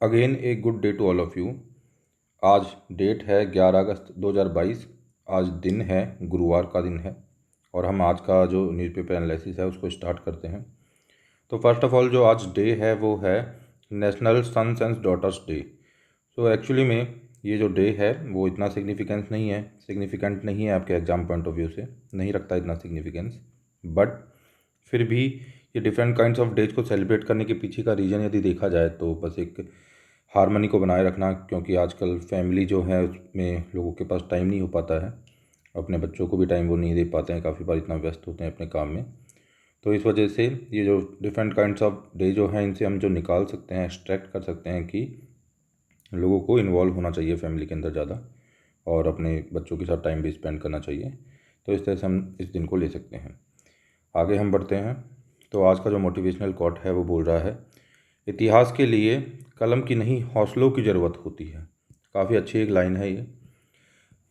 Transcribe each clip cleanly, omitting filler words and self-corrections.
Again a good day to all of you. आज date है 11 अगस्त 2022। आज दिन है, गुरुवार का दिन है और हम आज का जो न्यूज़पेपर एनालिसिस है उसको स्टार्ट करते हैं। तो फर्स्ट ऑफ ऑल जो आज डे है वो है national sons and daughters day. तो एक्चुअली में ये जो डे है वो इतना सिग्निफिकेंट नहीं है आपके एग्ज़ाम पॉइंट ऑफ व्यू से, नहीं रखता इतना सिग्निफिकेंस। बट फिर भी ये डिफरेंट काइंड्स ऑफ डेज को सेलिब्रेट करने के पीछे का रीज़न यदि देखा जाए तो बस एक हारमोनी को बनाए रखना, क्योंकि आजकल फैमिली जो है उसमें लोगों के पास टाइम नहीं हो पाता है, अपने बच्चों को भी टाइम वो नहीं दे पाते हैं, काफ़ी बार इतना व्यस्त होते हैं अपने काम में। तो इस वजह से ये जो डिफरेंट काइंड्स ऑफ डे जो हैं इनसे हम जो निकाल सकते हैं, एक्सट्रैक्ट कर सकते हैं कि लोगों को इन्वॉल्व होना चाहिए फैमिली के अंदर ज़्यादा और अपने बच्चों के साथ टाइम भी स्पेंड करना चाहिए। तो इस तरह से हम इस दिन को ले सकते हैं। आगे हम बढ़ते हैं। तो आज का जो मोटिवेशनल कोट है वो बोल रहा है, इतिहास के लिए कलम की नहीं हौसलों की ज़रूरत होती है। काफ़ी अच्छी एक लाइन है ये।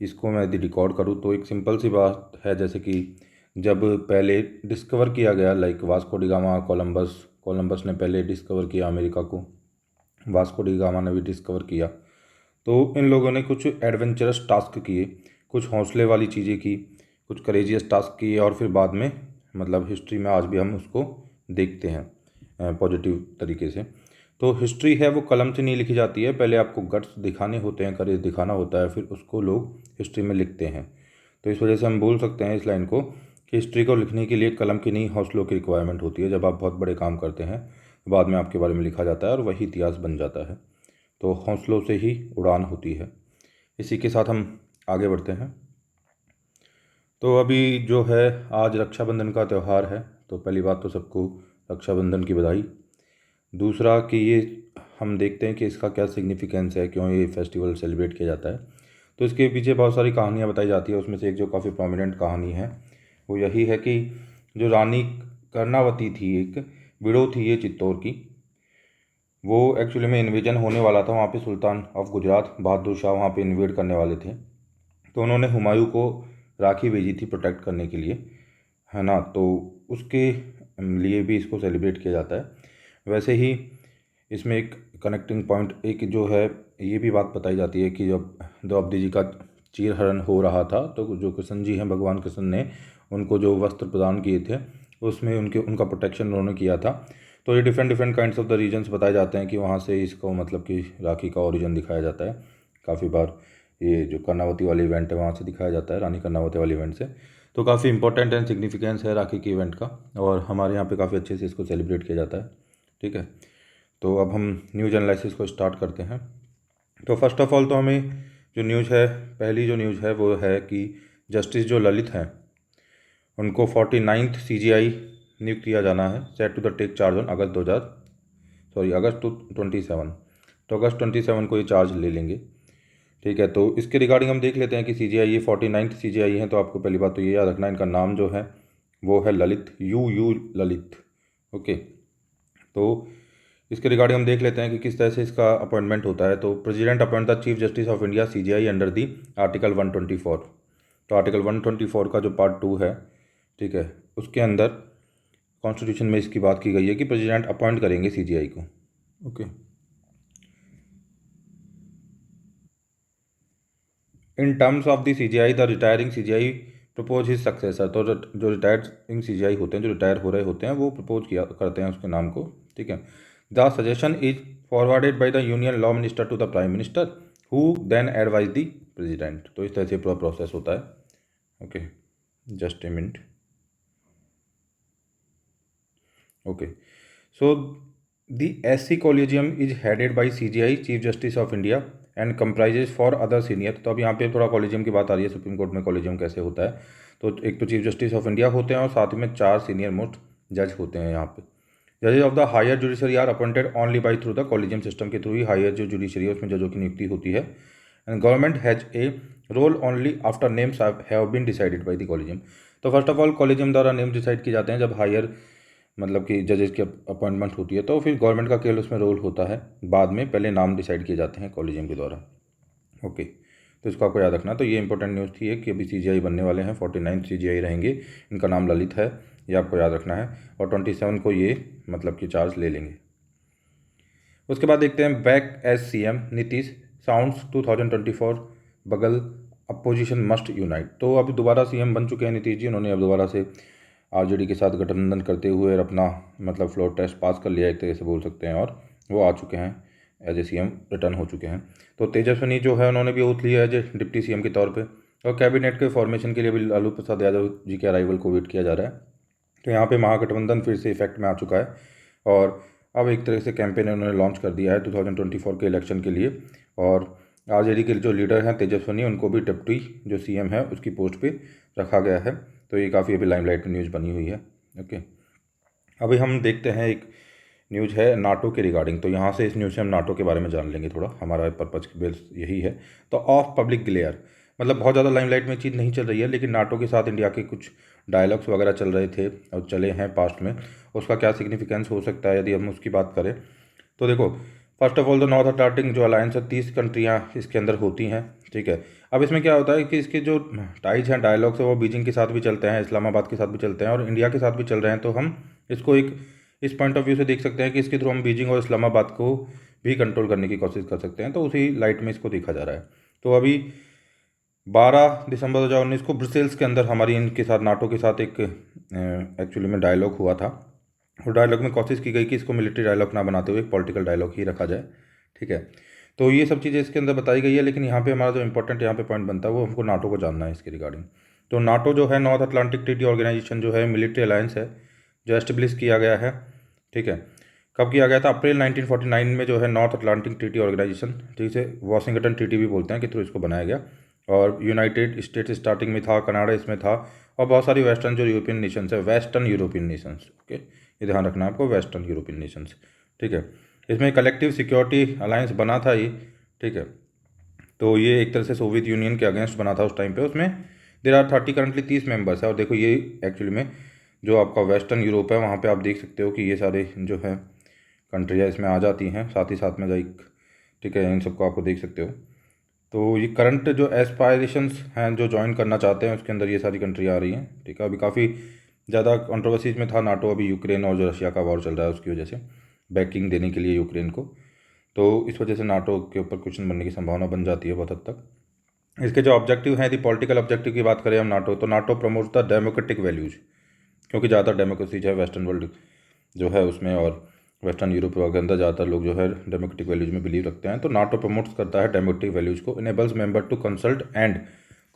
इसको मैं यदि रिकॉर्ड करूँ तो एक सिंपल सी बात है, जैसे कि जब पहले डिस्कवर किया गया, like Vasco D gamma, Columbus ने पहले डिस्कवर किया अमेरिका को, वास्को डी गामा ने भी डिस्कवर किया। तो इन लोगों ने कुछ एडवेंचरस टास्क किए, कुछ हौसले वाली चीज़ें की, कुछ करेजियस टास्क किए और फिर बाद में मतलब हिस्ट्री में आज भी हम उसको देखते हैं पॉजिटिव तरीके से। तो हिस्ट्री है वो कलम से नहीं लिखी जाती है, पहले आपको गट्स दिखाने होते हैं, करेज दिखाना होता है, फिर उसको लोग हिस्ट्री में लिखते हैं। तो इस वजह से हम बोल सकते हैं इस लाइन को कि हिस्ट्री को लिखने के लिए कलम की नहीं हौसलों की रिक्वायरमेंट होती है। जब आप बहुत बड़े काम करते हैं तो बाद में आपके बारे में लिखा जाता है और वही इतिहास बन जाता है। तो हौसलों से ही उड़ान होती है। इसी के साथ हम आगे बढ़ते हैं। तो अभी जो है आज रक्षाबंधन का त्यौहार है, तो पहली बात तो सबको रक्षाबंधन की बधाई। दूसरा कि ये हम देखते हैं कि इसका क्या सिग्निफिकेंस है, क्यों ये फेस्टिवल सेलिब्रेट किया जाता है। तो इसके पीछे बहुत सारी कहानियाँ बताई जाती है। उसमें से एक जो काफ़ी प्रोमिनेंट कहानी है वो यही है कि जो रानी कर्णावती थी, एक विडो थी ये चित्तौड़ की, वो एक्चुअली में इन्वेजन होने वाला था वहाँ पे। सुल्तान ऑफ गुजरात बहादुर शाह वहाँ पे इन्वेड करने वाले थे, तो उन्होंने हुमायूं को राखी भेजी थी प्रोटेक्ट करने के लिए, है ना। तो उसके लिए भी इसको सेलिब्रेट किया जाता है। वैसे ही इसमें एक कनेक्टिंग पॉइंट एक जो है ये भी बात बताई जाती है कि जब द्रौपदी जी का चीरहरण हो रहा था तो जो कृष्ण जी हैं, भगवान कृष्ण ने उनको जो वस्त्र प्रदान किए थे उसमें उनका प्रोटेक्शन उन्होंने किया था। तो ये different different kinds of the reasons बताए जाते हैं कि वहाँ से इसको मतलब कि राखी का ओरिजिन दिखाया जाता है। काफ़ी बार ये जो कर्णावती वाली इवेंट है वहाँ से दिखाया जाता है, रानी कर्णावती वाली इवेंट से। तो काफ़ी इंपॉर्टेंट एंड सिग्निफिकेंस है राखी की इवेंट का, और हमारे यहाँ पे काफ़ी अच्छे से इसको सेलिब्रेट किया जाता है। ठीक है, तो अब हम न्यूज़ एनालिसिस को स्टार्ट करते हैं। तो फर्स्ट ऑफ ऑल तो हमें जो न्यूज़ है, पहली जो न्यूज़ है वो है कि जस्टिस जो ललित हैं उनको 49th CGI नियुक्त किया जाना है, set to the take charge on August 27। तो अगस्त 27 को ये चार्ज ले लेंगे। ठीक है, तो इसके रिगार्डिंग हम देख लेते हैं कि CGI ये 49th CGI हैं। तो आपको पहली बात तो ये याद रखना, इनका नाम जो है वो है ललित, यू ललित। ओके, तो इसके रिगार्डिंग हम देख लेते हैं कि किस तरह से इसका अपॉइंटमेंट होता है। तो president appoint the chief justice of India CGI under the article 124। तो आर्टिकल 124 का जो पार्ट 2 है, ठीक है, उसके अंदर कॉन्स्टिट्यूशन में इसकी बात की गई है कि प्रेसिडेंट अपॉइंट करेंगे CGI को। Okay, in terms of the CGI the retiring CGI propose his successor. तो जो रिटायरिंग CGI होते हैं, जो रिटायर हो रहे होते हैं, वो प्रपोज किया करते हैं उसके नाम को। ठीक है, the suggestion is forwarded by the union law minister to the prime minister who then advise the president. तो इस तरह से पूरा प्रोसेस होता है। Okay, just a minute. Okay, so the SC collegium is headed by CGI chief justice of India and comprises four other senior. तो अब यहाँ पे थोड़ा कॉलेजियम की बात आ रही है, सुप्रीम कोर्ट में कॉलेजियम कैसे होता है। तो एक तो चीफ जस्टिस ऑफ इंडिया होते हैं और साथ में 4 सीनियर मोस्ट जज होते हैं यहाँ पे। जजेज of the higher judiciary are appointed only by through the collegium system के थ्रू ही हायर जो जुडिशरी है उसमें जजों की नियुक्ति होती है। And government has a role only after names have been decided by the collegium. तो फर्स्ट ऑफ ऑल कॉलेजियम द्वारा नेम डिसाइड किए जाते हैं जब हायर मतलब कि जजेस की अपॉइंटमेंट होती है, तो फिर गवर्नमेंट का केवल उसमें रोल होता है, बाद में पहले नाम डिसाइड किए जाते हैं कॉलेजियम के द्वारा। ओके, तो इसको आपको याद रखना। तो ये इंपॉर्टेंट न्यूज़ थी कि अभी CGI बनने वाले हैं, 49th CGI रहेंगे, इनका नाम ललित है, ये आपको याद रखना है। और 27 को ये मतलब कि चार्ज ले लेंगे। उसके बाद देखते हैं back as CM Nitish sounds 2024 बगल अपोजिशन मस्ट यूनाइट। तो अब दोबारा सीएम बन चुके हैं नीतीश जी। उन्होंने अब दोबारा से आरजेडी के साथ गठबंधन करते हुए अपना मतलब फ्लोर टेस्ट पास कर लिया एक तरीके से बोल सकते हैं, और वो आ चुके हैं एज ए सीएम, रिटर्न हो चुके हैं। तो तेजस्विनी जो है उन्होंने भी ओथ लिया एज ए डिप्टी सीएम के तौर पे, और कैबिनेट के फॉर्मेशन के लिए भी लालू प्रसाद यादव जी के अराइवल को वेट किया जा रहा है। तो यहाँ पे महागठबंधन फिर से इफेक्ट में आ चुका है, और अब एक तरह से कैंपेन उन्होंने लॉन्च कर दिया है 2024 के इलेक्शन के लिए। और आरजेडी के जो लीडर हैं तेजस्विनी, उनको भी डिप्टी जो सीएम है उसकी पोस्ट पे रखा गया है। तो ये काफ़ी अभी लाइमलाइट में न्यूज़ बनी हुई है। ओके, अभी हम देखते हैं एक न्यूज़ है नाटो के रिगार्डिंग। तो यहाँ से इस न्यूज़ से हम नाटो के बारे में जान लेंगे थोड़ा, हमारा पर्पज़ बेस यही है। तो ऑफ पब्लिक ग्लेयर मतलब बहुत ज़्यादा लाइमलाइट में चीज़ नहीं चल रही है, लेकिन नाटो के साथ इंडिया के कुछ डायलॉग्स वगैरह चल रहे थे और चले हैं पास्ट में। उसका क्या सिग्निफिकेंस हो सकता है यदि हम उसकी बात करें तो देखो, first of all the north Atlantic जो अलायंस है 30 कंट्रियाँ इसके अंदर होती हैं, ठीक है। अब इसमें क्या होता है कि इसके जो टाइज हैं, डायलॉग्स है, वो बीजिंग के साथ भी चलते हैं, इस्लामाबाद के साथ भी चलते हैं और इंडिया के साथ भी चल रहे हैं। तो हम इसको एक इस पॉइंट ऑफ व्यू से देख सकते हैं कि इसके थ्रू हम बीजिंग और इस्लामाबाद को भी कंट्रोल करने की कोशिश कर सकते हैं। तो उसी लाइट में इसको देखा जा रहा है। तो अभी 12 दिसंबर 2019 को ब्रसेल्स के अंदर हमारी इनके साथ नाटो के साथ एक एक्चुअली में डायलॉग हुआ था। और डायलॉग में कोशिश की गई कि इसको मिलिट्री डायलॉग ना बनाते हुए एक पॉलिटिकल डायलॉग ही रखा जाए, ठीक है। तो ये सब चीज़ें इसके अंदर बताई गई है, लेकिन यहाँ पे हमारा जो इंपॉर्टेंट यहाँ पे पॉइंट बनता है वो हमको नाटो को जानना है इसके रिगार्डिंग। तो नाटो जो है नॉर्थ अटलांटिक ट्रीटी ऑर्गेनाइजेशन जो है मिलिट्री अलायंस है जो एस्टेब्लिश किया गया है, ठीक है। कब किया गया था? अप्रैल 1949 में जो है नॉर्थ अटलांटिक ट्रीटी ऑर्गेनाइजेशन, ठीक है, वाशिंगटन ट्रीटी भी बोलते हैं, कि थ्रू इसको बनाया गया। और यूनाइटेड स्टेट्स स्टार्टिंग में था, कनाडा इसमें था, और बहुत सारी वेस्टर्न जो यूरोपियन नेशंस है, वेस्टर्न यूरोपियन नेशंस, ओके, ये ध्यान रखना है आपको, वेस्टर्न यूरोपियन नेशंस, ठीक है। इसमें कलेक्टिव सिक्योरिटी अलायंस बना था ये, ठीक है। तो ये एक तरह से सोवियत यूनियन के अगेंस्ट बना था उस टाइम पे। उसमें देर आर 30 करंटली 30 मेंबर्स है। और देखो ये एक्चुअली में जो आपका वेस्टर्न यूरोप है वहाँ पे आप देख सकते हो कि ये सारे जो है कंट्रियाँ इसमें आ जाती हैं, साथ ही साथ में लाइक, ठीक है, इन सबको आपको देख सकते हो। तो ये करंट जो एस्पायरेशंस हैं जो ज्वाइन करना चाहते हैं उसके अंदर ये सारी कंट्रियाँ आ रही हैं, ठीक है। अभी काफ़ी ज़्यादा कंट्रोवर्सीज में था नाटो, अभी यूक्रेन और जो रशिया का वॉर चल रहा है उसकी वजह से, बैकिंग देने के लिए यूक्रेन को। तो इस वजह से नाटो के ऊपर क्वेश्चन बनने की संभावना बन जाती है बहुत हद तक। इसके जो ऑब्जेक्टिव हैं, यदि पॉलिटिकल ऑब्जेक्टिव की बात करें हम नाटो, तो NATO promotes the democratic values, क्योंकि ज़्यादातर डेमोक्रेसी जो है वेस्टर्न वर्ल्ड जो है उसमें, और वेस्टर्न यूरोप के अंदर ज़्यादातर लोग जो है डेमोक्रेटिक वैल्यूज़ में बिलीव रखते हैं। तो नाटो प्रमोट्स करता है डेमोक्रेटिक वैल्यूज़ को, enables member to consult and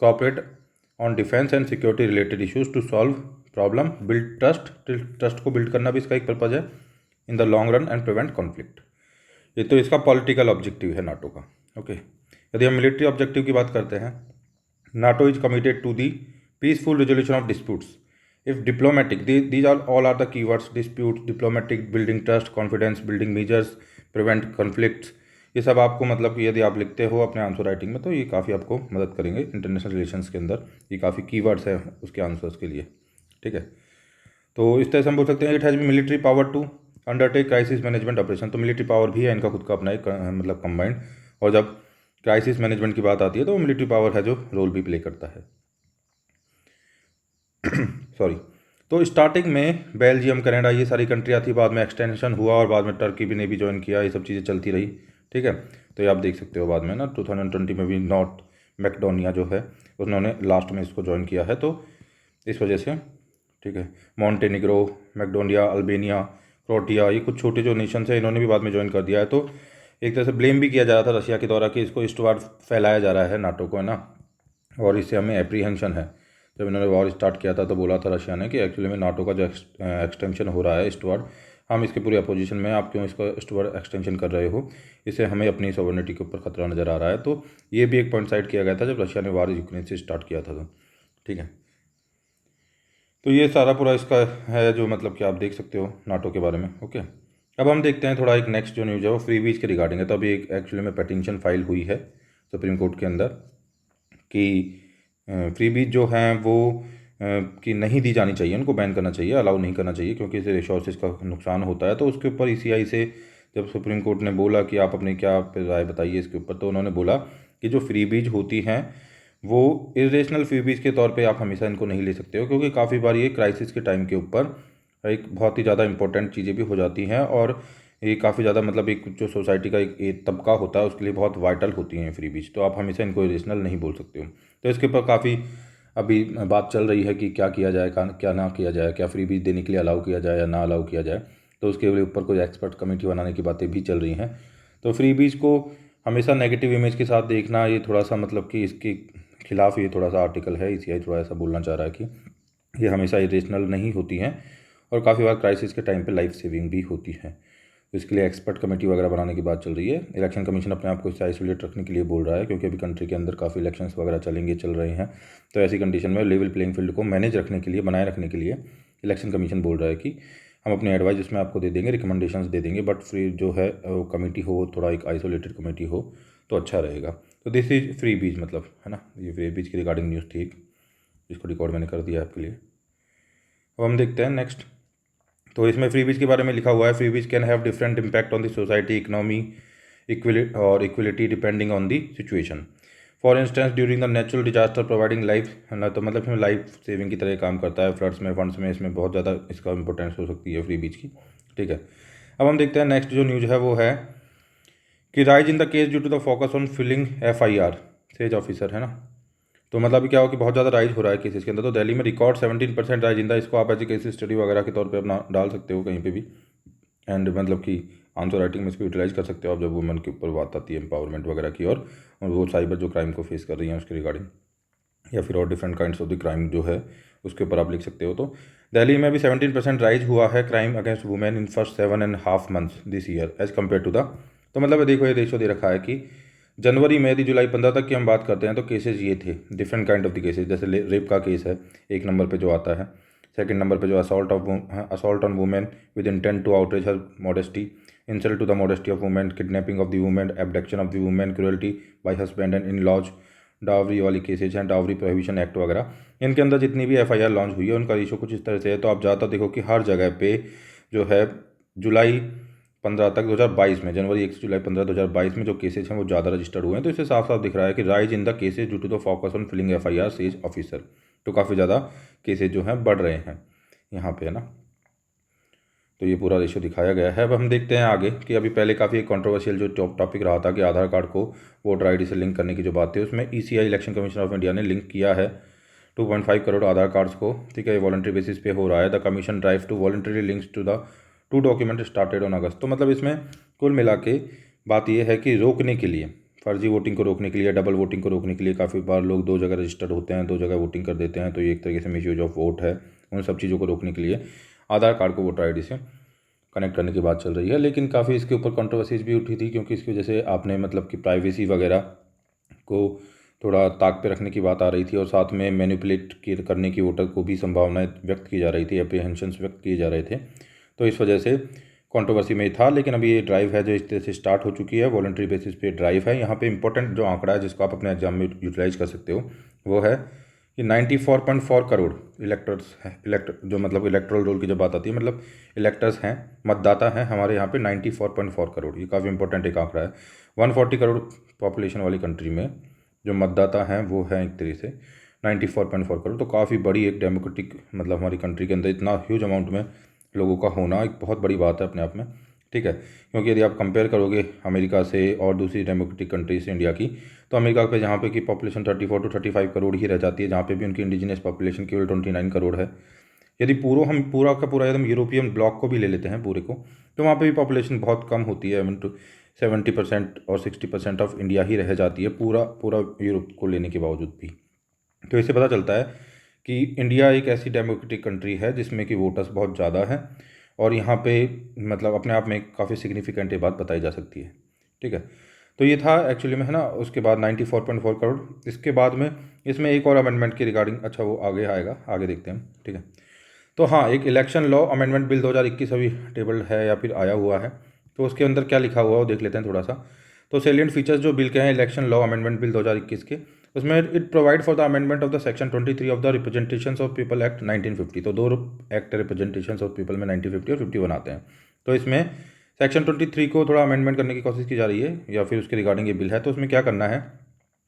cooperate on defence and security related issues to solve problem, build trust, trust को बिल्ड करना भी इसका एक पर्पज़ है, in the long run and prevent conflict. ये तो इसका पॉलिटिकल ऑब्जेक्टिव है नाटो का, ओके। यदि हम मिलिट्री ऑब्जेक्टिव की बात करते हैं, NATO is committed to the peaceful resolution of disputes if diplomatic, these are all are the keywords, dispute, diplomatic, building trust, confidence building measures, prevent conflicts. ये सब आपको मतलब कि यदि आप लिखते हो अपने आंसर राइटिंग में तो ये काफ़ी आपको मदद करेंगे इंटरनेशनल रिलेशंस के अंदर। ये काफ़ी कीवर्ड्स हैं उसके आंसर्स के लिए, ठीक है। तो इस तरह से हम बोल सकते हैं it has be military power to undertake crisis management operation. तो मिलिट्री पावर भी है इनका खुद का अपना एक मतलब कंबाइंड, और जब क्राइसिस मैनेजमेंट की बात आती है तो मिलिट्री पावर है जो रोल भी प्ले करता है। सॉरी। तो स्टार्टिंग में बेल्जियम, कनाडा, ये सारी कंट्रियाँ थी, बाद में एक्सटेंशन हुआ और बाद में टर्की भी ने भी ज्वाइन किया, ये सब चीज़ें चलती रही, ठीक है। तो ये आप देख सकते हो बाद में ना 2020 में भी नॉर्थ मैकेडोनिया जो है उन्होंने लास्ट में इसको ज्वाइन किया है, तो इस वजह से, ठीक है। मॉन्टेनिग्रो, मैकेडोनिया, अल्बेनिया, क्रोएशिया, ये कुछ छोटे जो नेशंस हैं इन्होंने भी बाद में ज्वाइन कर दिया है। तो एक तरह से ब्लेम भी किया जा रहा था रशिया के द्वारा कि इसको ईस्टवार्ड फैलाया जा रहा है नाटो को, है ना, और इससे हमें एप्रीहेंशन है। जब इन्होंने वॉर स्टार्ट किया था तो बोला था रशिया ने कि एक्चुअली में नाटो का जो एक्सटेंशन हो रहा है ईस्टवार्ड, हम इसके पूरे अपोजिशन में, आप क्यों इसका ईस्टवार्ड एक्सटेंशन कर रहे हो, इससे हमें अपनी सॉवरेनिटी के ऊपर खतरा नज़र आ रहा है। तो ये भी एक पॉइंट साइड किया गया था जब रशिया ने वॉर यूक्रेन से स्टार्ट किया था, तो ठीक है। तो ये सारा पूरा इसका है जो मतलब कि आप देख सकते हो नाटो के बारे में, ओके। अब हम देखते हैं थोड़ा एक नेक्स्ट जो न्यूज़ है वो फ्री बीज के रिगार्डिंग है। तो अभी एक एक्चुअली में पेटिशन फाइल हुई है सुप्रीम कोर्ट के अंदर कि फ्री बीज जो हैं वो कि नहीं दी जानी चाहिए, उनको बैन करना चाहिए, अलाउ नहीं करना चाहिए, क्योंकि इससे रिसोर्सेज का नुकसान होता है। तो उसके ऊपर ईसीआई से जब सुप्रीम कोर्ट ने बोला कि आप अपनी क्या राय बताइए इसके ऊपर, तो उन्होंने बोला कि जो फ्री बीज होती हैं वो इरेशनल फ्रीबीज के तौर पे आप हमेशा इनको नहीं ले सकते हो, क्योंकि काफ़ी बार ये क्राइसिस के टाइम के ऊपर एक बहुत ही ज़्यादा इंपॉर्टेंट चीज़ें भी हो जाती हैं और ये काफ़ी ज़्यादा मतलब एक जो सोसाइटी का एक तबका होता है उसके लिए बहुत वाइटल होती हैं फ्री बीज, तो आप हमेशा इनको इरेशनल नहीं बोल सकते हो। तो इसके ऊपर काफ़ी अभी बात चल रही है कि क्या किया जाए, क्या ना किया जाए, क्या फ्री बीज देने के लिए अलाउ किया जाए या ना अलाउ किया जाए। तो उसके ऊपर कोई एक्सपर्ट कमेटी बनाने की बातें भी चल रही हैं। तो फ्री बीज को हमेशा नेगेटिव इमेज के साथ देखना, ये थोड़ा सा मतलब कि इसके खिलाफ ये थोड़ा सा आर्टिकल है, इसीआई थोड़ा ऐसा बोलना चाह रहा है कि ये हमेशा इरेशनल नहीं होती हैं और काफ़ी बार क्राइसिस के टाइम पे लाइफ सेविंग भी होती है। तो इसके लिए एक्सपर्ट कमेटी वगैरह बनाने की बात चल रही है। इलेक्शन कमीशन अपने आप को इससे आइसोलेट रखने के लिए बोल रहा है, क्योंकि अभी कंट्री के अंदर काफ़ी इलेक्शंस वगैरह चल रहे हैं। तो ऐसी कंडीशन में लेवल प्लेइंग फील्ड को मैनेज रखने के लिए, बनाए रखने के लिए इलेक्शन कमीशन बोल रहा है कि हम अपने एडवाइस इसमें आपको दे देंगे, रिकमेंडेशंस दे देंगे, बट फ्री जो है कमेटी हो थोड़ा एक आइसोलेटेड कमेटी हो तो अच्छा रहेगा। तो दिस इज फ्री बीज मतलब, है ना, ये फ्री बीज की रिगार्डिंग न्यूज़ थी, इसको रिकॉर्ड मैंने कर दिया आपके लिए। अब हम देखते हैं नेक्स्ट। तो इसमें फ्री बीज के बारे में लिखा हुआ है, फ्री बीज can have different impact on the society, economy equality depending on the situation. For instance during the natural disaster providing life, है ना, तो मतलब इसमें लाइफ सेविंग की तरह काम करता है। फ्लड्स में, फंड्स में, इसमें बहुत ज़्यादा इसका इंपॉर्टेंस हो सकती है फ्री बीज की। ठीक है, अब हम देखते हैं नेक्स्ट जो न्यूज़ है वो है कि rise in the case due to the focus on filing FIR, says officer, है ना। तो मतलब अभी क्या हो कि बहुत ज़्यादा राइज हो रहा है केसेस के अंदर। तो दिल्ली में रिकॉर्ड 17% राइज इन द, इसको आप एज ए केस स्टडी वगैरह के तौर पे अपना डाल सकते हो कहीं पे भी, एंड मतलब कि आंसर राइटिंग में इसको यूटिलाइज कर सकते हो आप जब वुमेन के ऊपर बात आती है एम्पावरमेंट वगैरह की, और वो साइबर जो क्राइम को फेस कर रही हैं उसके रिगार्डिंग, या फिर और different kinds of the crime जो है उसके ऊपर आप लिख सकते हो। तो दिल्ली में भी 17% राइज हुआ है crime against women in first 7.5 months this year as compare to the, तो मतलब देखो ये रेशो दे रखा है कि जनवरी में यदि जुलाई 15 तक की हम बात करते हैं तो केसेस ये थे, different kind of the cases. जैसे रेप का केस है एक नंबर पे जो आता है, सेकंड नंबर पे जो assault on women with intent to outrage her modesty, insult to the modesty of women, kidnapping of the women, abduction of the women, cruelty by husband and in laws, dowry वाली cases हैं, dowry prohibition act वगैरह। इनके अंदर जितनी भी FIR launch हुई है उनका रेशो कुछ इस तरह से है। तो आप ज़्यादातर देखो कि हर जगह पे जो है जुलाई 15 तक 2022 में, जनवरी 1 से जुलाई 15 2022 में जो केसेज हैं वो ज़्यादा रजिस्टर्ड हुए हैं। तो इससे साफ साफ दिख रहा है कि rise in the cases due to the focus on filing FIR says officer. तो काफ़ी ज़्यादा केसेज जो हैं बढ़ रहे हैं यहाँ पे, है ना। तो ये पूरा रेशो दिखाया गया है। अब हम देखते हैं आगे कि अभी पहले काफ़ी कंट्रोवर्शियल जो टॉपिक रहा था कि आधार कार्ड को वोटर ID से लिंक करने की जो बात थी, उसमें ECI election commission of India ने लिंक किया है 2.5 करोड़ आधार कार्ड्स को। ठीक है, ये वॉलंटरी बेसिस पे हो रहा है। The commission drive to voluntary links to the 2 document started on August. तो मतलब इसमें कुल मिला के बात यह है कि रोकने के लिए, फर्जी वोटिंग को रोकने के लिए, डबल वोटिंग को रोकने के लिए, काफ़ी बार लोग 2 जगह रजिस्टर्ड होते हैं, 2 जगह वोटिंग कर देते हैं, तो ये एक तरीके से मिसयूज ऑफ वोट है। उन सब चीज़ों को रोकने के लिए आधार कार्ड को वोटर ID से कनेक्ट करने की बात चल रही है। लेकिन काफ़ी इसके ऊपर कंट्रोवर्सीज भी उठी थी, क्योंकि इसकी वजह से आपने मतलब कि प्राइवेसी वगैरह को थोड़ा ताक पे रखने की बात आ रही थी, और साथ में मैनिपुलेट करने की वोटर को भी संभावनाएं व्यक्त की जा रही थी, अप्रीहेंशंस व्यक्त किए जा रहे थे। तो इस वजह से कंट्रोवर्सी में था। लेकिन अभी ये ड्राइव है जो इस तरह से स्टार्ट हो चुकी है, वॉलंटरी बेसिस पे ड्राइव है। यहाँ पे इंपॉर्टेंट जो आंकड़ा है जिसको आप अपने एग्जाम में यूटिलाइज कर सकते हो वो है कि 94.4 करोड़ इलेक्टर्स हैं। जो मतलब इलेक्ट्रल रोल की जब बात आती है, मतलब इलेक्टर्स हैं, मतदाता हैं हमारे यहाँ पे 94.4 करोड़। ये काफ़ी इंपॉर्टेंट एक आंकड़ा है। 140 करोड़ पॉपुलेशन वाली कंट्री में जो मतदाता हैं वो हैं एक तरीके से 94.4 करोड़। तो काफ़ी बड़ी एक डेमोक्रेटिक, मतलब हमारी कंट्री के अंदर इतना ह्यूज अमाउंट में लोगों का होना एक बहुत बड़ी बात है अपने आप में। ठीक है, क्योंकि यदि आप कंपेयर करोगे अमेरिका से और दूसरी डेमोक्रेटिक कंट्री से इंडिया की, तो अमेरिका पे जहाँ पे की पॉपुलेशन 34 to 35 करोड़ ही रह जाती है, जहाँ पे भी उनकी इंडिजिनस पॉपुलेशन केवल 29 करोड़ है। यदि हम पूरा का पूरा एकदम यूरोपियन ब्लॉक को भी ले लेते हैं पूरे को, तो वहाँ पे भी पॉपुलेशन बहुत कम होती है। 70% और 60% ऑफ इंडिया ही रह जाती है पूरा पूरा यूरोप को लेने के बावजूद भी। तो इससे पता चलता है कि इंडिया एक ऐसी डेमोक्रेटिक कंट्री है जिसमें कि वोटर्स बहुत ज़्यादा हैं, और यहाँ पे मतलब अपने आप में काफ़ी सिग्निफिकेंट ये बात बताई जा सकती है। ठीक है, तो ये था एक्चुअली में, है ना। उसके बाद 94.4 करोड़, इसके बाद में इसमें एक और अमेंडमेंट की रिगार्डिंग, अच्छा वो आगे आएगा, आगे देखते हैं। ठीक है, तो हाँ, एक इलेक्शन लॉ अमेंडमेंट बिल 2021 अभी टेबल्ड है या फिर आया हुआ है। तो उसके अंदर क्या लिखा हुआ है वो देख लेते हैं थोड़ा सा। तो सेलियंट फीचर्स जो बिल के हैं इलेक्शन लॉ अमेंडमेंट बिल 2021 के, उसमें it provide for the amendment of the section 23 of the representations of people act 1950। तो 2 एक्ट रिप्रेजेंटेशंस ऑफ पीपल में 1950 और 51 आते हैं। तो इसमें सेक्शन 23 को थोड़ा अमेंडमेंट करने की कोशिश की जा रही है, या फिर उसके रिगार्डिंग ये बिल है। तो उसमें क्या करना है,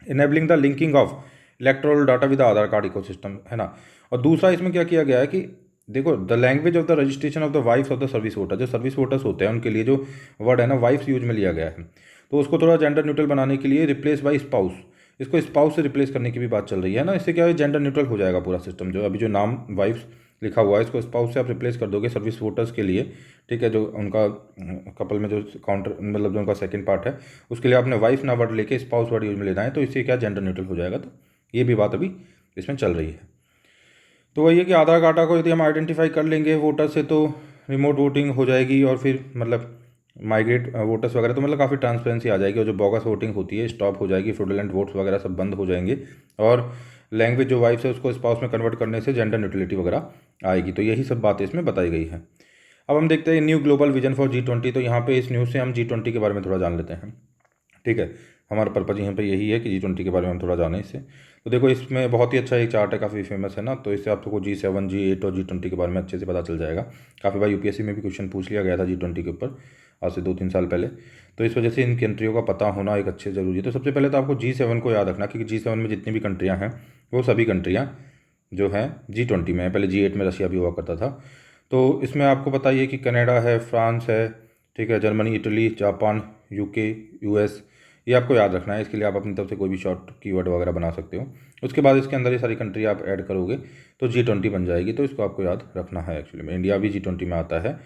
enabling the linking of electoral data with Aadhaar card ecosystem, है ना। और दूसरा इसमें क्या किया गया है कि देखो, the language of the registration of the wifes of the service voter, जो सर्विस वोटर्स होते हैं उनके लिए जो वर्ड है ना वाइफ्स यूज में लिया गया है, तो उसको थोड़ा जेंडर न्यूट्रल बनाने के लिए रिप्लेस बाई स्पाउस, इसको स्पाउस से रिप्लेस करने की भी बात चल रही है ना। इससे क्या है, जेंडर न्यूट्रल हो जाएगा पूरा सिस्टम। जो अभी जो नाम वाइफ्स लिखा हुआ है इसको स्पाउस से आप रिप्लेस कर दोगे सर्विस वोटर्स के लिए, ठीक है। जो उनका कपल में जो काउंटर मतलब जो उनका सेकंड पार्ट है उसके लिए आपने वाइफ ना वर्ड लेके स्पाउस वर्ड यूज में लेना है, तो इससे क्या जेंडर न्यूट्रल हो जाएगा। तो ये भी बात अभी इसमें चल रही है। तो वही है कि आधार कार्ड को यदि हम आइडेंटिफाई कर लेंगे वोटर से तो रिमोट वोटिंग हो जाएगी, और फिर मतलब माइग्रेट वोटर्स वगैरह, तो मतलब काफ़ी ट्रांसपेरेंसी आ जाएगी, और जो बोगस वोटिंग होती है स्टॉप हो जाएगी, फ्रॉडुलेंट वोट्स वगैरह सब बंद हो जाएंगे, और लैंग्वेज जो वाइफ है उसको स्पाउस में कन्वर्ट करने से जेंडर न्यूट्रलिटी वगैरह आएगी। तो यही सब बातें इसमें बताई गई है। अब हम देखते हैं new global vision for G20। तो यहाँ पे इस न्यूज़ से हम G20 के बारे में थोड़ा जान लेते हैं, ठीक है। हमारा पर्पज़ यहाँ पे यही है कि G20 के बारे में हम थोड़ा जानें इससे। तो देखो, इसमें बहुत ही अच्छा एक चार्ट है, काफ़ी फेमस है ना, तो इससे आपको G7, G8 और G20 के बारे में अच्छे से पता चल जाएगा। काफ़ी बार यूपीएससी में भी क्वेश्चन पूछ लिया गया था G20 के ऊपर आज से 2-3 साल पहले। तो इस वजह से इन कंट्रियों का पता होना एक अच्छे ज़रूरी है। तो सबसे पहले तो आपको G7 को याद रखना, क्योंकि G7 में जितनी भी कंट्रियाँ हैं वो सभी कंट्रियाँ जो हैं G20 में है। पहले G8 में रशिया भी हुआ करता था। तो इसमें आपको पता ही है कि कनाडा है, फ्रांस है, ठीक है, Germany, Italy, Japan, UK, US, ये आपको याद रखना है। इसके लिए आप अपनी तरफ से कोई भी शॉर्ट कीवर्ड वगैरह बना सकते हो। उसके बाद इसके अंदर ये सारी कंट्री आप ऐड करोगे तो G20 बन जाएगी। तो इसको आपको याद रखना है। एक्चुअली में इंडिया भी G20 में आता है,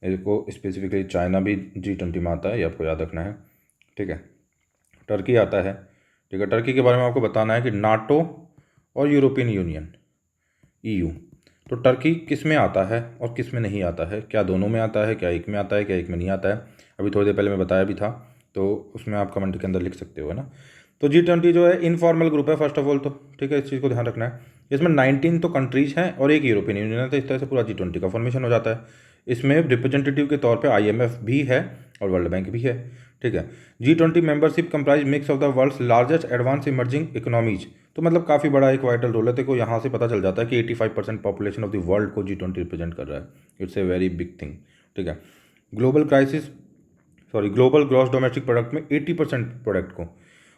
इसको स्पेसिफिकली चाइना भी G20 में आता है, ये आपको याद रखना है, ठीक है। टर्की आता है, ठीक है। टर्की के बारे में आपको बताना है कि नाटो और यूरोपियन यूनियन EU, तो टर्की किस में आता है और किस में नहीं आता है, क्या दोनों में आता है, क्या एक में आता है, क्या एक में नहीं आता है। अभी थोड़ी देर पहले मैं बताया भी था, तो उसमें आप कमेंट के अंदर लिख सकते हो, है ना। तो G20 जो है इनफॉर्मल ग्रुप है फर्स्ट ऑफ ऑल, तो ठीक है, इस चीज़ को ध्यान रखना है। इसमें 19 तो कंट्रीज़ हैं और एक यूरोपियन यूनियन है, तो इस तरह से पूरा G20 का फॉर्मेशन हो जाता है। इसमें रिप्रेजेंटेटिव के तौर पे IMF भी है और वर्ल्ड बैंक भी है, ठीक है। G20 membership comprise mix of the world's largest advance emerging economies, तो मतलब काफ़ी बड़ा एक वाइटल रोल है। देखो यहाँ से पता चल जाता है कि 85% पॉपुलेशन ऑफ द वर्ल्ड को G20 रिप्रेजेंट कर रहा है। It's a very big thing, ठीक है। ग्लोबल ग्रॉस डोमेस्टिक प्रोडक्ट में 80% प्रोडक्ट को,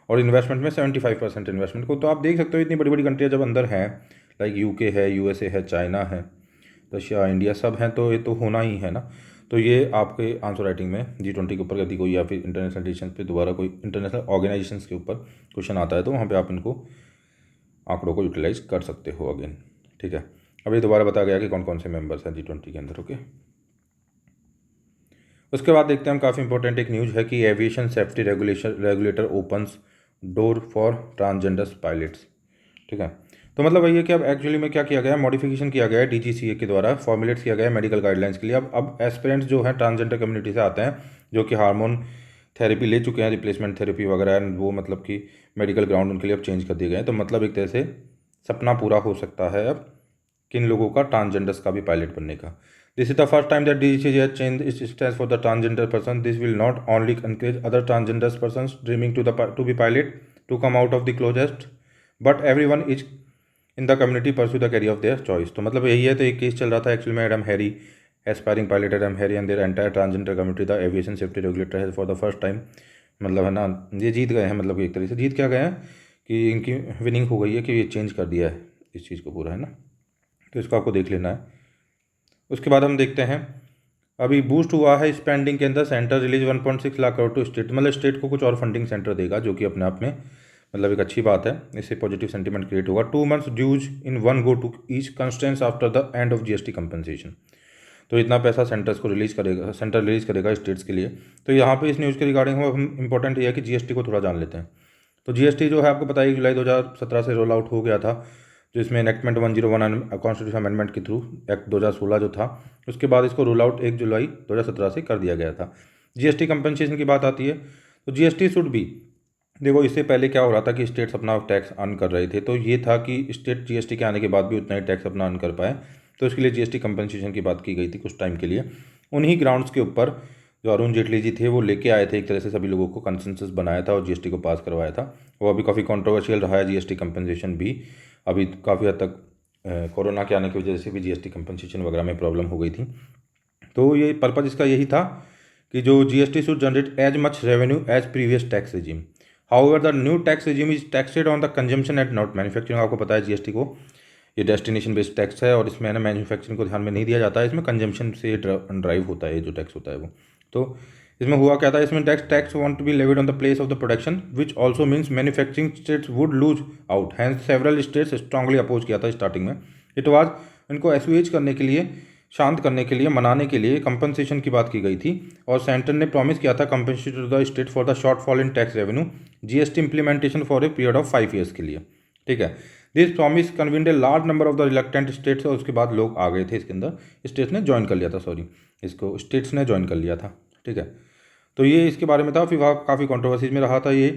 और इन्वेस्टमेंट में 75% इन्वेस्टमेंट को। तो आप देख सकते हो इतनी बड़ी बड़ी कंट्रियाँ जब अंदर हैं, लाइक यूके है, USA है, चाइना है, रशिया, इंडिया, सब हैं, तो ये तो होना ही है ना। तो ये आपके आंसर राइटिंग में G20 के ऊपर यदि कोई या फिर इंटरनेशनल रिलेशन पे दोबारा कोई इंटरनेशनल ऑर्गेनाइजेशंस के ऊपर क्वेश्चन आता है तो वहाँ पे आप इनको आंकड़ों को यूटिलाइज कर सकते हो अगेन, ठीक है। अब ये दोबारा बताया गया कि कौन कौन से मेंबर्स हैं G20 के अंदर, ओके। उसके बाद देखते हैं हम, काफ़ी इंपॉर्टेंट एक न्यूज़ है कि aviation safety regulator opens door for transgenders pilots, ठीक है। तो मतलब वही है कि अब एक्चुअली में क्या किया गया है, मॉडिफिकेशन किया गया है DGCA के द्वारा, फॉर्मुलेट किया गया है मेडिकल गाइडलाइंस के लिए। अब एस्पिरेंट्स जो हैं ट्रांसजेंडर कम्युनिटी से आते हैं, जो कि हार्मोन थेरेपी ले चुके हैं, रिप्लेसमेंट थेरेपी वगैरह, वो मतलब कि मेडिकल ग्राउंड उनके लिए अब चेंज कर दिए गए हैं। तो मतलब एक तरह से सपना पूरा हो सकता है अब किन लोगों का, ट्रांसजेंडर्स का भी पायलट बनने का। This is the first time that DGCA has changed its stance for the transgender person. This will not only encourage other transgender persons dreaming to be pilot to come out of the closet, but everyone is in the community pursue the career of their choice. तो मतलब यही है। तो एक case चल रहा था actually में, Adam Harry, aspiring pilot Adam Harry and their entire transgender community, the aviation safety regulator है फॉर द फर्स्ट टाइम, मतलब है ना, ये जीत गए हैं। मतलब एक तरीके से जीत क्या गए हैं कि इनकी विनिंग हो गई है कि ये चेंज कर दिया है इस चीज़ को पूरा, है ना। तो इसको आपको देख लेना है। उसके बाद हम देखते हैं, अभी बूस्ट हुआ है स्पेंडिंग के अंदर, centre release 1.6 lakh crore to state, मतलब स्टेट को कुछ और फंडिंग सेंटर देगा, जो कि अपने आप में मतलब एक अच्छी बात है। इससे पॉजिटिव सेंटीमेंट क्रिएट होगा। 2 months dues in one go to each constants after the end of GST compensation, तो इतना पैसा सेंटर्स को रिलीज करेगा, सेंटर रिलीज करेगा स्टेट्स के लिए। तो यहाँ पे इस न्यूज़ के रिगार्डिंग हम इंपॉर्टेंट ये है कि GST को थोड़ा जान लेते हैं। तो GST जो है आपको पता है जुलाई 2017 से रोल आउट हो गया था, जो इसमें एनेक्टमेंट 101 कॉन्स्टिट्यूशन अमेंडमेंट के थ्रू एक्ट 2016 जो था, उसके बाद इसको रोल आउट 1 जुलाई 2017 से कर दिया गया था। GST कंपनसेशन की बात आती है तो GST शुड बी, देखो इससे पहले क्या हो रहा था कि स्टेट्स अपना टैक्स अर्न कर रहे थे, तो ये था कि स्टेट GST के आने के बाद भी उतना ही टैक्स अपना अर्न कर पाए, तो इसके लिए GST कंपनसेशन की बात की गई थी कुछ टाइम के लिए। उन्हीं ग्राउंड्स के ऊपर जो अरुण जेटली जी थे वो लेके आए थे, एक तरह से सभी लोगों को कंसेंसस बनाया था और GST को पास करवाया था। वो अभी काफ़ी कंट्रोवर्शियल रहा है GST कंपनसेशन भी, अभी काफ़ी हद तक कोरोना के आने की वजह से भी GST कंपनसेशन वगैरह में प्रॉब्लम हो गई थी। तो ये पर्पज़ इसका यही था कि जो GST should generate as much revenue as previous tax regime, however the new tax regime is taxed on the consumption and not manufacturing. आपको पता है GST को ये डेस्टिनेशन बेस्ड टैक्स है और इसमें है ना मैन्युफैक्चरिंग को ध्यान में नहीं दिया जाता है, इसमें कंजम्पशन से ड्राइव होता है ये जो टैक्स होता है वो। तो इसमें हुआ क्या था, इसमें tax want to be levied on the place of the production which also means manufacturing states would lose out, hence several states strongly oppose किया था स्टार्टिंग में। इट वाज इनको एसुएज करने के लिए, शांत करने के लिए, मनाने के लिए कंपनसेशन की बात की गई थी और सेंटर ने प्रॉमिस किया था compensate to the state for the shortfall in tax revenue, GST implementation for a period of 5 years के लिए। ठीक है, this promise convinced a large number of the reluctant states, और उसके बाद लोग आ गए थे इसके अंदर, स्टेट्स ने ज्वाइन कर लिया था, सॉरी इसको स्टेट्स ने ज्वाइन कर लिया था। ठीक है, तो ये इसके बारे में था, फिर वहाँ काफ़ी कॉन्ट्रोवर्सीज में रहा था ये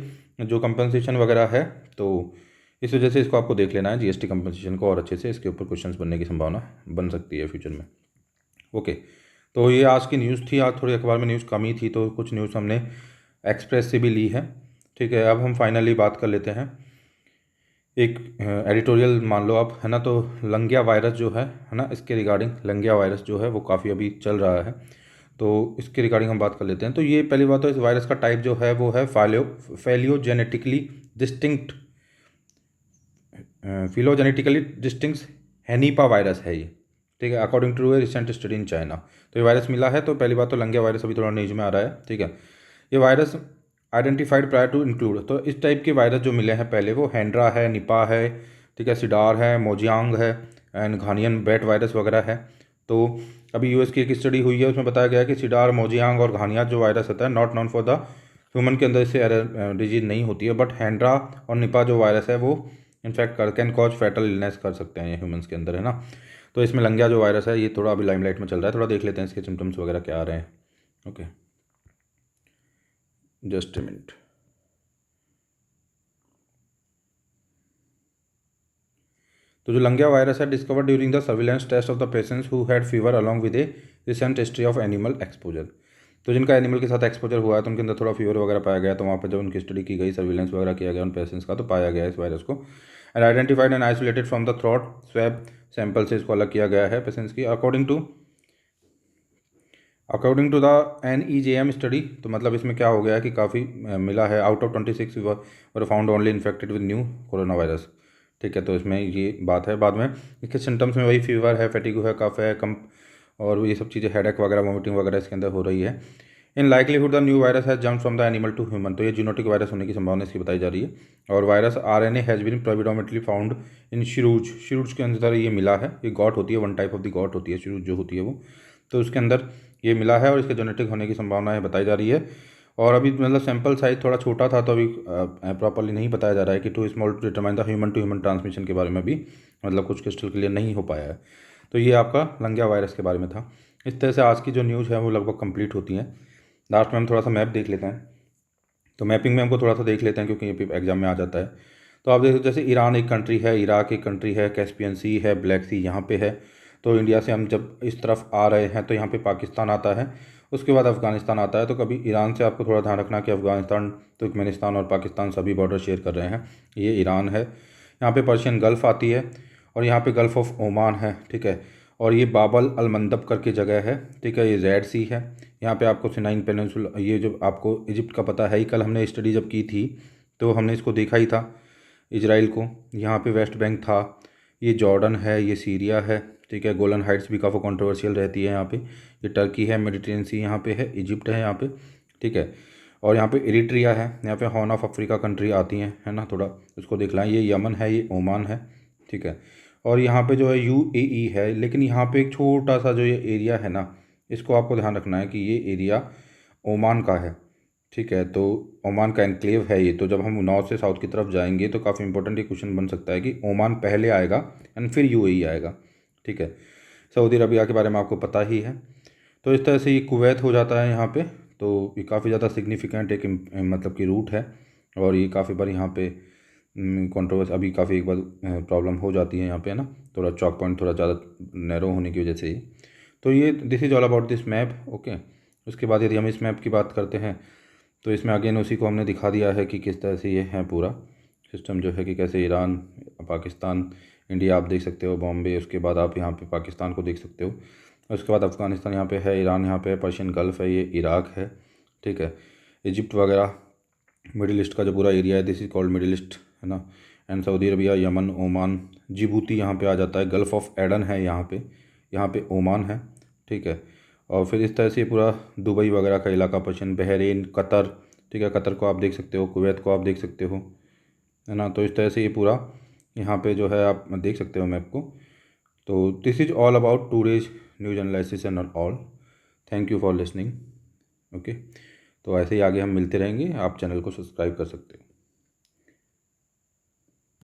जो कंपनसेशन वगैरह है। तो इस वजह से इसको आपको देख लेना है जीएसटी कंपनसेशन को, और अच्छे से इसके ऊपर क्वेश्चंस बनने की संभावना बन सकती है फ्यूचर में। ओके, तो ये आज की न्यूज़ थी। आज थोड़ी अखबार में न्यूज़ कमी थी तो कुछ न्यूज़ हमने एक्सप्रेस से भी ली है। ठीक है, अब हम फाइनली बात कर लेते हैं एक एडिटोरियल मान लो आप, है ना। तो लंगिया वायरस जो है ना, इसके रिगार्डिंग लंगिया वायरस जो है वो काफ़ी अभी चल रहा है, तो इसके रिगार्डिंग हम बात कर लेते हैं। तो ये पहली बात तो इस वायरस का टाइप जो है वो है phylogenetically distinct phylogenetically distinct henipavirus है ये। ठीक है, according to a recent study in China. तो ये वायरस मिला है, तो पहली बात तो लंगिया वायरस अभी थोड़ा न्यूज में आ रहा है। ठीक है, ये virus identified prior to include, तो इस टाइप के वायरस जो मिले हैं पहले वो हैंड्रा है, निपा है, ठीक है, सिडार है, मोजियांग है एंड घानियन बैट वायरस वगैरह है। तो अभी यूएस की एक स्टडी हुई है, उसमें बताया गया है कि सिडार, मोजियांग और घानिया जो वायरस होता है not non for the human के अंदर इससे डिजीज नहीं होती है, बट हैंड्रा और निपा जो वायरस है वो in fact can cause fatal illness कर सकते हैं ये ह्यूमंस के अंदर, है ना। तो इसमें लंगिया जो वायरस है ये थोड़ा अभी लाइमलाइट में चल रहा है, थोड़ा देख लेते हैं इसके सिम्टम्स वगैरह क्या आ रहे हैं। Okay, just a minute. तो जो लंगिया वायरस है discovered during the surveillance test of the patients who had fever along with a recent history of animal exposure. तो जिनका एनिमल के साथ एक्सपोजर हुआ है तो उनके अंदर थोड़ा फीवर वगैरह पाया गया, तो वहाँ पर जब उनकी स्टडी की गई, सर्विलेंस वगैरह किया गया उन पेशेंट्स का, तो पाया गया इस वायरस को। And identified and isolated from the throat swab sample से इसको अलग किया गया है पेशेंट्स की। According to the NEJM study, तो मतलब इसमें क्या हो गया है कि काफ़ी मिला है, out of 26 were found only infected with new corona virus. ठीक है, तो इसमें ये बात है। बाद में इसके सिम्टम्स में वही फीवर है, फैटिगो है, कफ है, कम और ये सब चीज़ें, हेडेक वगैरह, वोमिटिंग वगैरह इसके अंदर हो रही है। In likelihood the new virus has jump from the animal to human, तो ये जीनोटिक वायरस होने की संभावना इसकी बताई जा रही है। और virus RNA has been predominantly found in shrews के अंदर ये मिला है। ये गॉट होती है, वन टाइप ऑफ द गॉट होती है शिरूज जो होती है वो, तो उसके अंदर ये मिला है और इसके जेनेटिक होने की संभावना बताई जा रही है। और अभी मतलब सैंपल साइज थोड़ा छोटा था, तो अभी प्रॉपरली नहीं बताया जा रहा है कि too small to determine the human to human transmission के बारे में भी मतलब कुछ क्रिस्टल क्लियर नहीं हो पाया है। तो ये आपका लंगिया वायरस के बारे में था। इस तरह से आज की जो न्यूज़ है वो लगभग कंप्लीट होती है। लास्ट में हम थोड़ा सा मैप देख लेते हैं, तो मैपिंग में हमको थोड़ा सा देख लेते हैं क्योंकि ये एग्जाम में आ जाता है। तो आप देखो जैसे ईरान एक कंट्री है, इराक एक कंट्री है, कैस्पियन सी है, ब्लैक सी यहाँ पे है। तो इंडिया से हम जब इस तरफ आ रहे हैं तो यहाँ पे पाकिस्तान आता है, उसके बाद अफ़गानिस्तान आता है। तो कभी ईरान से आपको थोड़ा ध्यान रखना कि अफ़गानिस्तान, तुर्कमेनिस्तान और पाकिस्तान सभी बॉर्डर शेयर कर रहे हैं। ये ईरान है, यहाँ पे पर्शियन गल्फ़ आती है और यहाँ पे गल्फ़ ऑफ ओमान है। ठीक है, और ये बाबल अल मंदब करके जगह है। ठीक है, ये रेड सी है। यहाँ पे आपको सिनाइन पेनिनसुला, ये जो आपको इजिप्ट का पता है ही, कल हमने स्टडी जब की थी तो हमने इसको देखा ही था इजराइल को। यहाँ पे वेस्ट बैंक था, ये जॉर्डन है, ये सीरिया है। ठीक है, गोलन हाइट्स भी काफ़ी कंट्रोवर्शियल रहती है यहाँ पे। ये टर्की है, मेडिटेरियन सी यहाँ पे है, इजिप्ट है यहाँ पे। ठीक है, और यहाँ पे इरिट्रिया है, यहाँ पे हॉर्न ऑफ अफ्रीका कंट्री आती हैं, है ना, थोड़ा उसको देख लें। ये यमन है, ये ओमान है। ठीक है, और यहाँ पे जो है UAE है, लेकिन यहाँ पे एक छोटा सा जो ये एरिया है ना, इसको आपको ध्यान रखना है कि ये एरिया ओमान का है। ठीक है, तो ओमान का एनक्लेव है ये। तो जब हम नॉर्थ से साउथ की तरफ जाएंगे तो काफ़ी इंपॉर्टेंट ये क्वेश्चन बन सकता है कि ओमान पहले आएगा एंड फिर UAE आएगा। ठीक है, सऊदी अरबिया के बारे में आपको पता ही है। तो इस तरह से ये कुवैत हो जाता है यहाँ पे। तो ये काफ़ी ज़्यादा सिग्निफिकेंट एक मतलब कि रूट है, और ये काफ़ी बार यहाँ पे कंट्रोवर्स अभी काफ़ी एक बार प्रॉब्लम हो जाती है यहाँ पे, है ना, थोड़ा चॉक पॉइंट थोड़ा ज़्यादा नैरो होने की वजह से ही। तो ये this is all about this map. Okay, उसके बाद यदि हम इस मैप की बात करते हैं तो इसमें अगेन उसी को हमने दिखा दिया है कि किस तरह से ये है पूरा सिस्टम जो है, कि कैसे ईरान, पाकिस्तान, इंडिया आप देख सकते हो, बॉम्बे, उसके बाद आप यहाँ पे पाकिस्तान को देख सकते हो, उसके बाद अफ़गानिस्तान यहाँ पे है, ईरान यहाँ पे है, पर्शियन गल्फ़ है, ये इराक है। ठीक है, इजिप्ट वगैरह, मिडिल ईस्ट का जो पूरा एरिया है, this is called middle east, है ना। And Saudi Arabia, Yemen, Oman, Djibouti यहाँ पे आ जाता है, गल्फ़ ऑफ एडन है यहाँ पे ओमान है, ठीक है। और फिर इस तरह से ये पूरा दुबई वगैरह का इलाका, पर्शियन, बहरीन, कतर, ठीक है, कतर को आप देख सकते हो, कुवैत को आप देख सकते हो, है ना। तो इस तरह से ये पूरा यहाँ पे जो है आप देख सकते हो मैप को। तो this is all about today's news analysis and all. Thank you for listening. Okay, तो ऐसे ही आगे हम मिलते रहेंगे, आप चैनल को सब्सक्राइब कर सकते हो।